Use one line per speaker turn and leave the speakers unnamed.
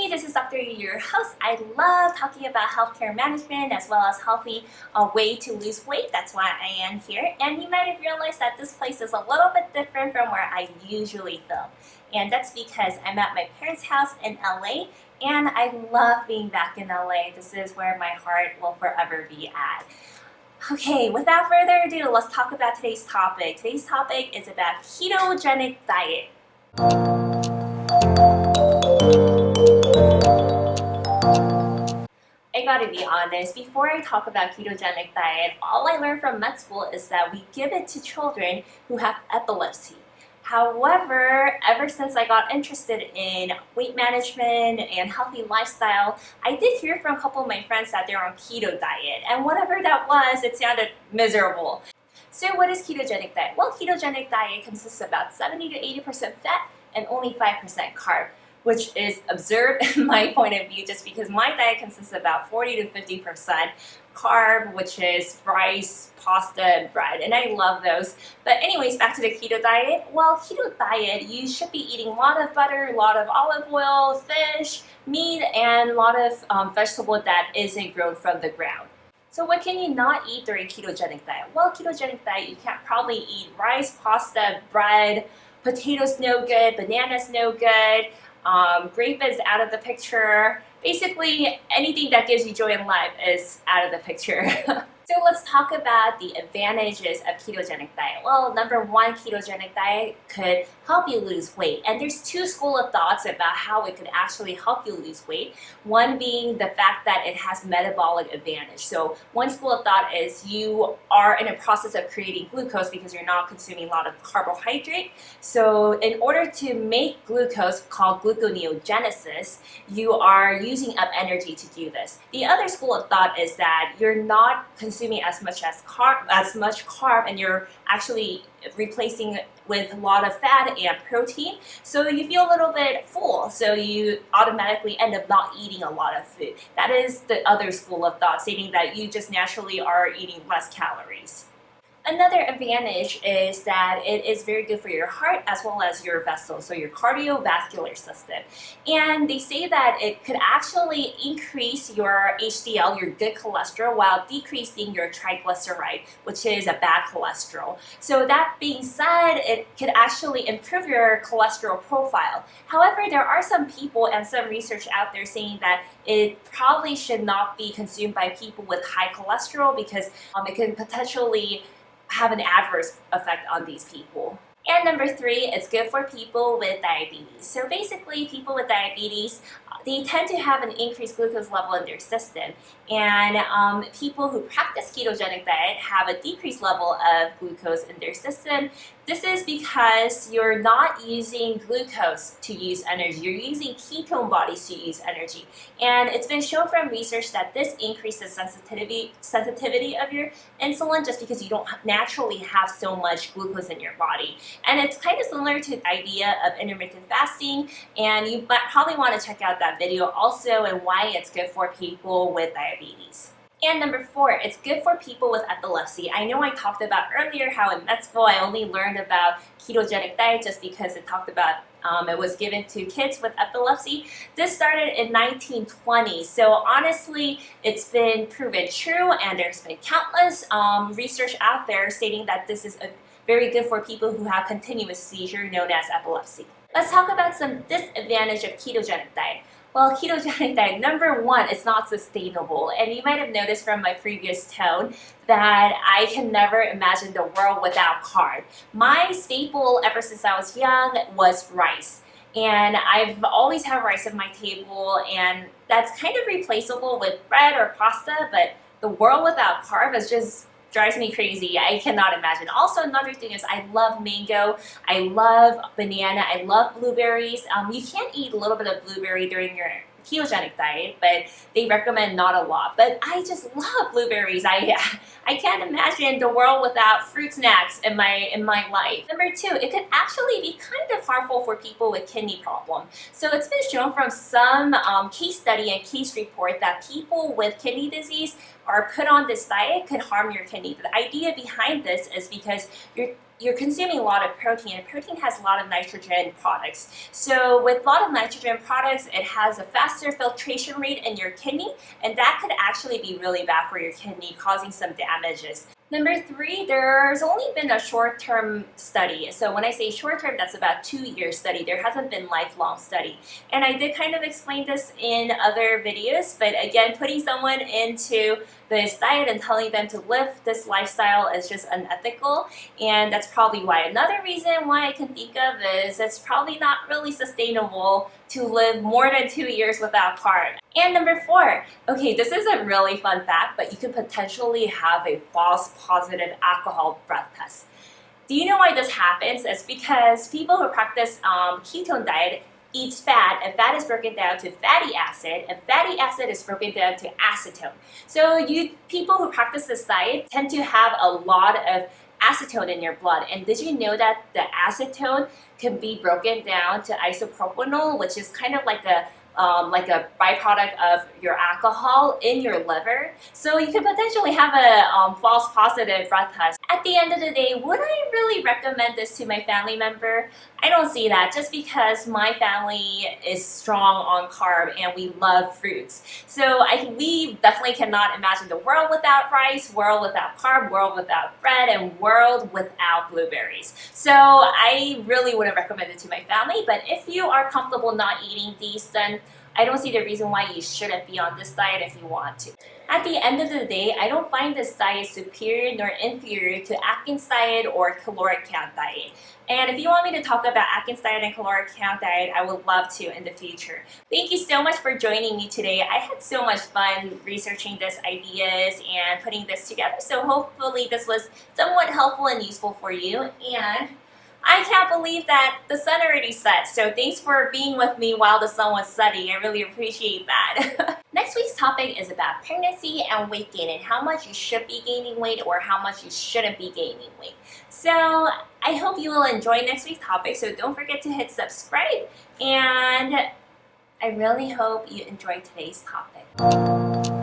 Hey, this is Dr. Yu, your host. I love talking about healthcare management as well as healthy way to lose weight. That's why I am here. And you might have realized that this place is a little bit different from where I usually film. And that's because I'm at my parents' house in LA, and I love being back in LA. This is where my heart will forever be at. Okay, without further ado, let's talk about today's topic. Today's topic is about ketogenic diet. I gotta be honest, before I talk about ketogenic diet, all I learned from med school is that we give it to children who have epilepsy. However, ever since I got interested in weight management and healthy lifestyle, I did hear from a couple of my friends that they're on keto diet, and whatever that was, it sounded miserable. So what is ketogenic diet? Well, ketogenic diet consists of about 70 to 80% fat and only 5% carb, which is absurd in my point of view, just because my diet consists of about 40 to 50% carb, which is rice, pasta, and bread, and I love those. But anyways, back to the keto diet. Well, keto diet, you should be eating a lot of butter, a lot of olive oil, fish, meat, and a lot of vegetable that isn't grown from the ground. So what can you not eat during ketogenic diet? Well, ketogenic diet, you can't probably eat rice, pasta, bread, potatoes no good, bananas no good, grape is out of the picture. Basically, anything that gives you joy in life is out of the picture. So let's talk about the advantages of ketogenic diet. Well, number one, ketogenic diet could help you lose weight. And there's two schools of thoughts about how it could actually help you lose weight. One being the fact that it has metabolic advantage. So one school of thought is you are in a process of creating glucose because you're not consuming a lot of carbohydrate. So in order to make glucose, called gluconeogenesis, you are using up energy to do this. The other school of thought is that you're not consuming as much carb, and you're actually replacing it with a lot of fat and protein, so you feel a little bit full, so you automatically end up not eating a lot of food. That is the other school of thought, stating that you just naturally are eating less calories. Another advantage is that it is very good for your heart as well as your vessels, so your cardiovascular system. And they say that it could actually increase your HDL, your good cholesterol, while decreasing your triglyceride, which is a bad cholesterol. So that being said, it could actually improve your cholesterol profile. However, there are some people and some research out there saying that it probably should not be consumed by people with high cholesterol because it can potentially have an adverse effect on these people. And number three, it's good for people with diabetes. So basically, people with diabetes, they tend to have an increased glucose level in their system. And people who practice ketogenic diet have a decreased level of glucose in their system. This is because you're not using glucose to use energy. You're using ketone bodies to use energy. And it's been shown from research that this increases sensitivity of your insulin just because you don't naturally have so much glucose in your body. And it's kind of similar to the idea of intermittent fasting, and you might probably want to check out that video also and why it's good for people with diabetes. And number four, it's good for people with epilepsy. I know I talked about earlier how in med school I only learned about ketogenic diet just because it talked about it was given to kids with epilepsy. This started in 1920, so honestly, it's been proven true, and there's been countless research out there stating that this is very good for people who have continuous seizure known as epilepsy. Let's talk about some disadvantage of ketogenic diet. Well, ketogenic diet, number one, it's not sustainable. And you might have noticed from my previous tone that I can never imagine the world without carb. My staple ever since I was young was rice. And I've always had rice at my table, and that's kind of replaceable with bread or pasta, but the world without carb is just drives me crazy. I cannot imagine. Also, another thing is I love mango, I love banana, I love blueberries. You can eat a little bit of blueberry during your ketogenic diet, but they recommend not a lot. But I just love blueberries. I can't imagine the world without fruit snacks in my life. Number two, it could actually be kind of harmful for people with kidney problem. So it's been shown from some case study and case report that people with kidney disease are put on this diet could harm your kidney. The idea behind this is because you're you're consuming a lot of protein, and protein has a lot of nitrogen products. So with a lot of nitrogen products, it has a faster filtration rate in your kidney, and that could actually be really bad for your kidney, causing some damages. Number 3, there's only been a short-term study. So when I say short-term, that's about 2-year study. There hasn't been lifelong study. And I did kind of explain this in other videos, but again, putting someone into this diet and telling them to live this lifestyle is just unethical. And that's probably why. Another reason why I can think of is it's probably not really sustainable to live more than 2 years without carbs. And number 4, okay, this is a really fun fact, but you could potentially have a false positive alcohol breath test. Do you know why this happens? It's because people who practice ketone diet eats fat, and fat is broken down to fatty acid, and fatty acid is broken down to acetone. So people who practice this diet tend to have a lot of acetone in your blood. And did you know that the acetone can be broken down to isopropanol, which is kind of like a byproduct of your alcohol in your liver? So you could potentially have a false positive breath test. At the end of the day, would I really recommend this to my family member? I don't see that, just because my family is strong on carb and we love fruits. So we definitely cannot imagine the world without rice, world without carb, world without bread, and world without blueberries. So I really wouldn't recommend it to my family, but if you are comfortable not eating these, then I don't see the reason why you shouldn't be on this diet if you want to. At the end of the day, I don't find this diet superior nor inferior to Atkins diet or caloric count diet. And if you want me to talk about Atkins diet and caloric count diet, I would love to in the future. Thank you so much for joining me today. I had so much fun researching these ideas and putting this together. So hopefully this was somewhat helpful and useful for you. And I can't believe that the sun already set, so thanks for being with me while the sun was setting. I really appreciate that. Next week's topic is about pregnancy and weight gain, and how much you should be gaining weight or how much you shouldn't be gaining weight. So I hope you will enjoy next week's topic, so don't forget to hit subscribe, and I really hope you enjoyed today's topic.